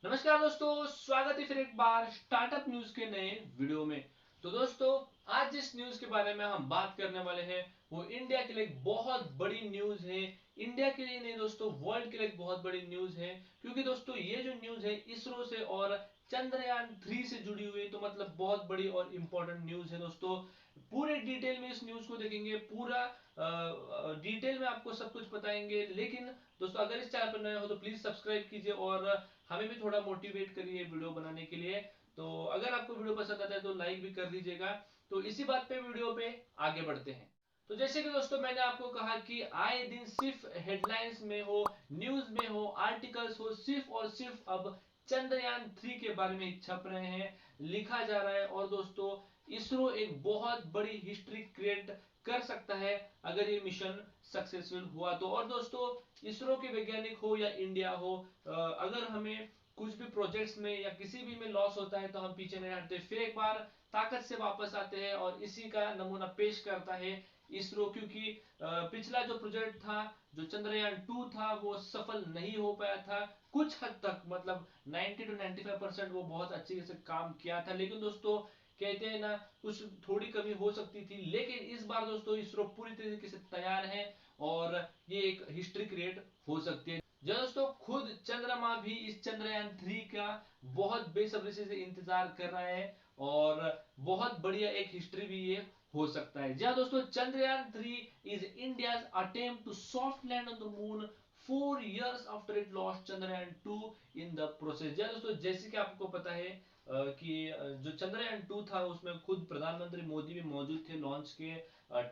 नमस्कार दोस्तों, स्वागत है फिर एक बार स्टार्टअप न्यूज के नए वीडियो में। तो दोस्तों, आज जिस न्यूज के बारे में हम बात करने वाले हैं वो इंडिया के लिए एक बहुत बड़ी न्यूज है। इंडिया के लिए नहीं दोस्तों, वर्ल्ड के लिए एक बहुत बड़ी न्यूज है। क्योंकि दोस्तों ये जो न्यूज है इसरो से और चंद्रयान 3 से जुड़ी हुई है, तो मतलब बहुत बड़ी और इंपॉर्टेंट न्यूज है दोस्तों। पूरे डिटेल में इस न्यूज को देखेंगे, पूरा डिटेल में आपको सब कुछ बताएंगे। लेकिन दोस्तों, अगर इस चैनल पर नए हो तो प्लीज सब्सक्राइब कीजिए और हमें भी थोड़ा मोटिवेट करिए वीडियो बनाने के लिए। तो अगर आपको वीडियो पसंद आता है तो लाइक भी कर दीजिएगा। तो इसी बात पे वीडियो पे आगे बढ़ते हैं। तो जैसे कि दोस्तों मैंने आपको कहा कि आए दिन सिर्फ हेडलाइंस में हो, न्यूज में हो, आर्टिकल्स हो, सिर्फ और सिर्फ अब चंद्रयान 3 के बारे में छप रहे हैं, लिखा जा रहा है। और दोस्तों, इसरो एक बहुत बड़ी हिस्ट्री क्रिएट कर सकता है अगर ये मिशन सक्सेसफुल हुआ तो। और दोस्तों, इसरो के वैज्ञानिक हो या इंडिया हो, अगर हमें कुछ भी प्रोजेक्ट्स में या किसी भी में लॉस होता है तो हम पीछे नहीं हटते, फिर एक बार ताकत से वापस आते हैं। और इसी का नमूना पेश करता है इसरो। क्योंकि पिछला जो प्रोजेक्ट था, जो चंद्रयान 2 था, वो सफल नहीं हो पाया था। कुछ हद तक मतलब 90 to 95% वो बहुत अच्छे से काम किया था। लेकिन दोस्तों, कहते हैं ना, कुछ थोड़ी कमी हो सकती थी। लेकिन इस बार दोस्तों इसरो पूरी तरीके से तैयार है और ये एक हिस्ट्री क्रिएट हो सकती है। दोस्तों, खुद चंद्रमा भी इस चंद्रयान 3 का बहुत बेसब्री से इंतजार कर रहा है और बहुत बढ़िया एक हिस्ट्री भी ये हो सकता है। जी हाँ दोस्तों, Chandrayaan 3 is India's attempt to soft land on the moon 4 years after it lost Chandrayaan 2 in the process. जी हाँ दोस्तों, जैसे कि आपको पता है कि जो चंद्रयान 2 था उसमें खुद प्रधानमंत्री मोदी भी मौजूद थे लॉन्च के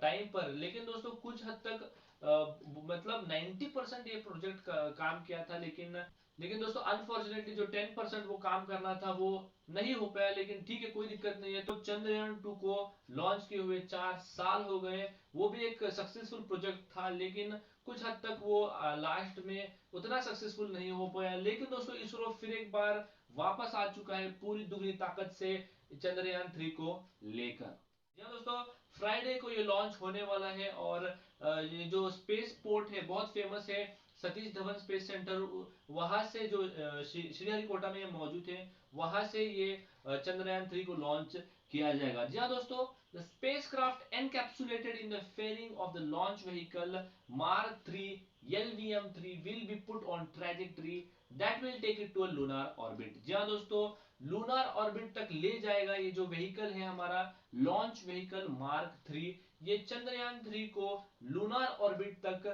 टाइम पर। लेकिन दोस्तों, कुछ हद तक मतलब 90% ये प्रोजेक्ट काम किया था। लेकिन दोस्तों, अनफॉर्चुनेटली जो 10% वो काम करना था वो नहीं हो पाया। लेकिन ठीक है, कोई दिक्कत नहीं है। तो चंद्रयान 2 को लॉन्च किए हुए 4 साल हो गए। वो भी एक सक्सेसफुल प्रोजेक्ट था, लेकिन कुछ हद तक वो लास्ट में उतना सक्सेसफुल नहीं हो पाया। लेकिन दोस्तों, इसरो फिर एक बार वापस आ चुका है पूरी दुगनी ताकत से चंद्रयान 3 को लेकर। जी हाँ दोस्तों, फ्राइडे को ये लॉन्च होने वाला है। और ये जो स्पेस पोर्ट है बहुत फेमस है, सतीश धवन स्पेस सेंटर। वहां से जो श्रीहरिकोटा में ये मौजूद है, वहां से ये चंद्रयान 3 को लॉन्च किया जाएगा। जी हाँ दोस्तों, the spacecraft encapsulated in the fairing of the launch vehicle Mark 3 LVM-3 will be put on trajectory that will take it to a lunar orbit। जी हाँ दोस्तों, लूनार ऑर्बिट तक ले जाएगा ये जो व्हीकल है हमारा लॉन्च व्हीकल Mark 3। ये चंद्रयान 3 को लूनार ऑर्बिट तक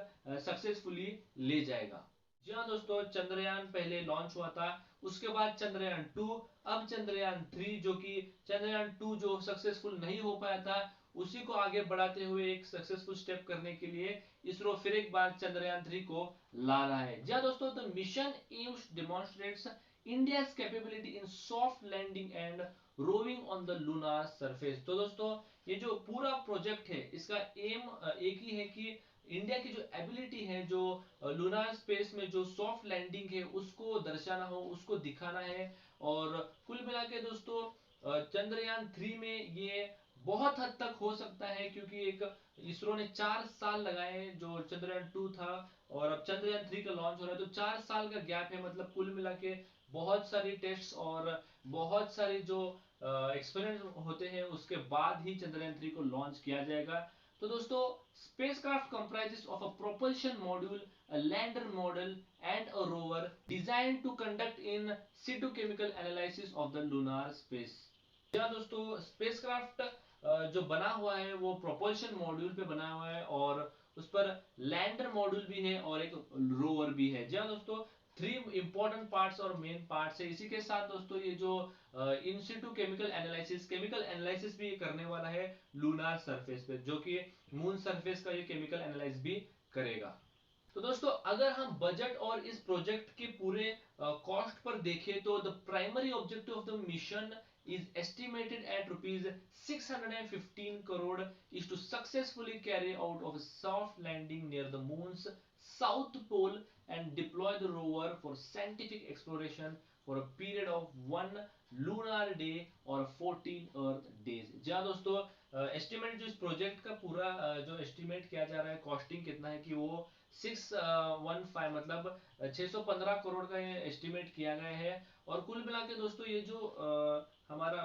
सक्सेसफुली ले जाएगा। जी हाँ दोस्तों, चंद्रयान पहले लॉन्च हुआ था, उसके बाद चंद्रयान 2, अब चंद्रयान 3। जो कि चंद्रयान 2 जो सक्सेसफुल नहीं हो पाया था, उसी को आगे बढ़ाते हुए एक सक्सेसफुल स्टेप करने के लिए इसरो फिर एक बार चंद्रयान 3 को ला रहा है। जी हाँ दोस्तों, the mission aims demonstrates India's capability in soft landing and roving on the lunar surface. तो दोस्तों, ये जो पूरा प्रोजेक्ट है इसका एम एक ही है कि इंडिया की जो एबिलिटी है, जो लूनार स्पेस में जो सॉफ्ट लैंडिंग है उसको दर्शाना हो, उसको दिखाना है। और कुल मिला के दोस्तों, चंद्रयान 3 में ये बहुत हद तक हो सकता है। क्योंकि एक इसरो ने 4 साल लगाए, जो चंद्रयान 2 था और अब चंद्रयान 3 का लॉन्च हो रहा है, तो 4 साल का गैप है। मतलब कुल मिला के बहुत सारी टेस्ट और बहुत सारे जो एक्सपेरिमेंट होते हैं उसके बाद ही चंद्रयान 3 को लॉन्च किया जाएगा। तो दोस्तों, spacecraft comprises of a propulsion module, a lander module, and a rover designed to conduct in situ chemical analysis of the lunar space। या दोस्तों, स्पेसक्राफ्ट जो बना हुआ है वो प्रोपल्शन मॉड्यूल पे बना हुआ है और उस पर लैंडर मॉड्यूल भी है और एक रोवर भी है। जी हाँ दोस्तों, 3 इंपॉर्टेंट पार्ट्स और मेन पार्ट्स है। इसी के साथ दोस्तों, ये जो इन सिटू केमिकल एनालिसिस भी करने वाला है लूनार सरफेस पे, जो कि मून सरफेस का ये केमिकल एनालाइज भी करेगा। तो दोस्तों, अगर हम बजट और इस प्रोजेक्ट के पूरे कॉस्ट पर देखें तो the primary objective of the mission is estimated at rupees 615 crore is to successfully carry out of a soft landing near the moon's South Pole and deploy the rover for scientific exploration for a period of 1 lunar day or 14 Earth days। जी हाँ दोस्तों, estimate जो इस project का पूरा जो estimate किया जा रहा है, कॉस्टिंग कितना है कि वो 615 मतलब 615 करोड़ का ये एस्टिमेट किया गया है। और कुल मिला के दोस्तों ये जो हमारा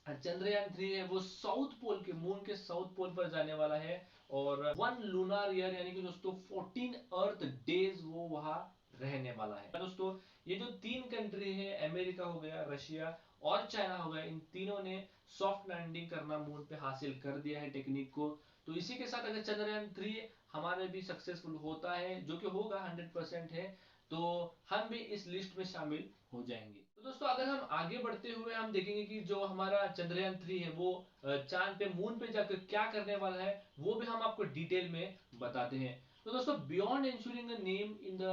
चंद्रयान 3 है वो साउथ पोल के मून के साउथ पोल पर जाने वाला है और 1 lunar year यानी कि दोस्तों 14 अर्थ डेज वो वहां रहने वाला है। दोस्तों ये जो 3 कंट्री है, अमेरिका हो गया, रशिया और चाइना हो गया, इन तीनों ने सॉफ्ट लैंडिंग करना मून पे हासिल कर दिया है टेक्निक को। तो इसी के साथ अगर चंद्रयान 3 हमारे भी सक्सेसफुल होता है, जो कि होगा 100% है, तो हम भी इस लिस्ट में शामिल हो जाएंगे। तो दोस्तों अगर हम आगे बढ़ते हुए हम देखेंगे कि जो हमारा चंद्रयान 3 है वो चांद पे मून पे जाकर क्या करने वाला है, वो भी हम आपको डिटेल में बताते हैं। तो दोस्तों beyond ensuring a name in the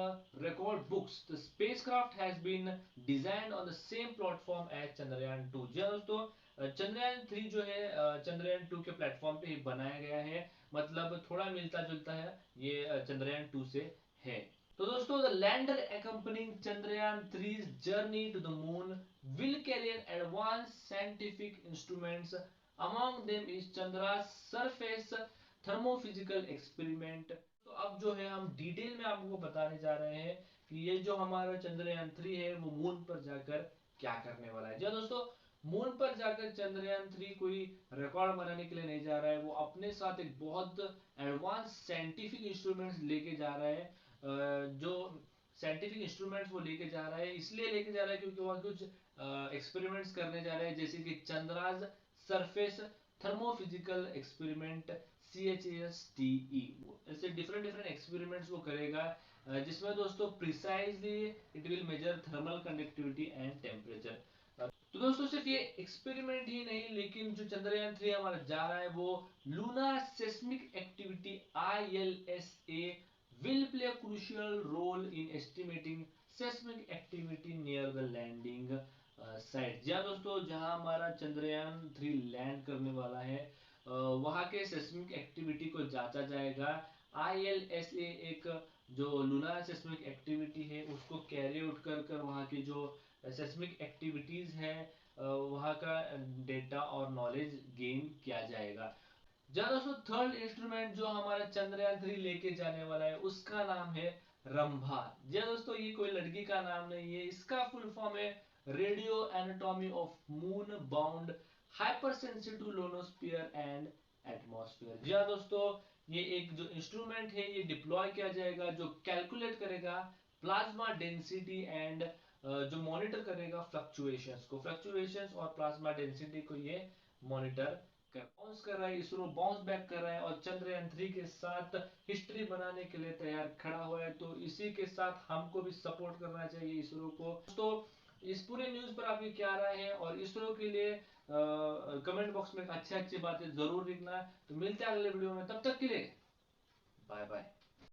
record books, the spacecraft has been designed on the same platform as Chandrayaan 2। जी हाँ दोस्तों, चंद्रयान 3 जो है चंद्रयान 2 के प्लेटफॉर्म पे ही बनाया गया है, मतलब थोड़ा मिलता जुलता है ये चंद्रयान 2 से है। तो दोस्तों the lander accompanying Chandrayaan 3's journey to the moon will carry an advanced scientific instruments. Among them is Chandra's surface thermophysical experiment। तो अब जो है हम डिटेल में आपको बताने जा रहे हैं कि ये जो हमारा चंद्रयान 3 है वो मून पर जाकर क्या करने वाला है। जी दोस्तों, मून पर जाकर चंद्रयान 3 कोई रिकॉर्ड बनाने के लिए नहीं जा रहा है, वो अपने साथ एक बहुत एडवांस साइंटिफिक इंस्ट्रूमेंट्स लेके जा रहा है। जो साइंटिफिक इंस्ट्रूमेंट्स वो लेके जा रहा है, इसलिए लेके जा रहा है क्योंकि वह कुछ एक्सपेरिमेंट्स करने जा रहे हैं, जैसे कि Chandra's surface thermophysical experiment CHASTE। ऐसे डिफरेंट डिफरेंट एक्सपेरिमेंट्स वो करेगा, जिसमें दोस्तों precisely it will measure thermal conductivity and temperature. तो दोस्तों सिर्फ ये एक्सपेरिमेंट ही नहीं, लेकिन जो चंद्रयान 3 हमारा जा रहा है वो lunar seismic activity ILSA will play a crucial role in estimating seismic activity near the landing site। जी हाँ दोस्तों, जहां हमारा चंद्रयान 3 लैंड करने वाला है वहां के सेस्मिक एक्टिविटी को जांचा जाएगा। ILSA एक जो लूनार सेस्मिक एक्टिविटी है उसको कैरी आउट कर कर वहां की जो सेस्मिक एक्टिविटीज है वहां का डेटा और नॉलेज गेन किया जाएगा। दोस्तों थर्ड इंस्ट्रूमेंट जो हमारा चंद्रयान 3 लेके जाने वाला है उसका नाम है रंभा। जी दोस्तों, ये कोई लड़की का नाम नहीं है, इसका फुल फॉर्म है radio anatomy of moon bound hypersensitive ionosphere and atmosphere. जी दोस्तों, ये एक जो इंस्ट्रूमेंट है ये डिप्लॉय किया जाएगा जो कैलकुलेट करेगा प्लाज्मा डेंसिटी एंड जो मॉनिटर करेगा फ्लक्चुएशंस और प्लाज्मा डेंसिटी को ये मॉनिटर बाउंस कर रहा है। इसरो बाउंस बैक कर रहा है और चंद्रयान 3 के साथ हिस्ट्री बनाने के लिए तैयार खड़ा हुआ है। तो इसी के साथ हमको भी सपोर्ट करना चाहिए इसरो को। तो इस पूरे न्यूज पर आपकी क्या राय है, और इसरो के लिए कमेंट बॉक्स में अच्छी अच्छी बातें जरूर लिखना। तो मिलते हैं अगले वीडियो में, तब तक के लिए बाय बाय।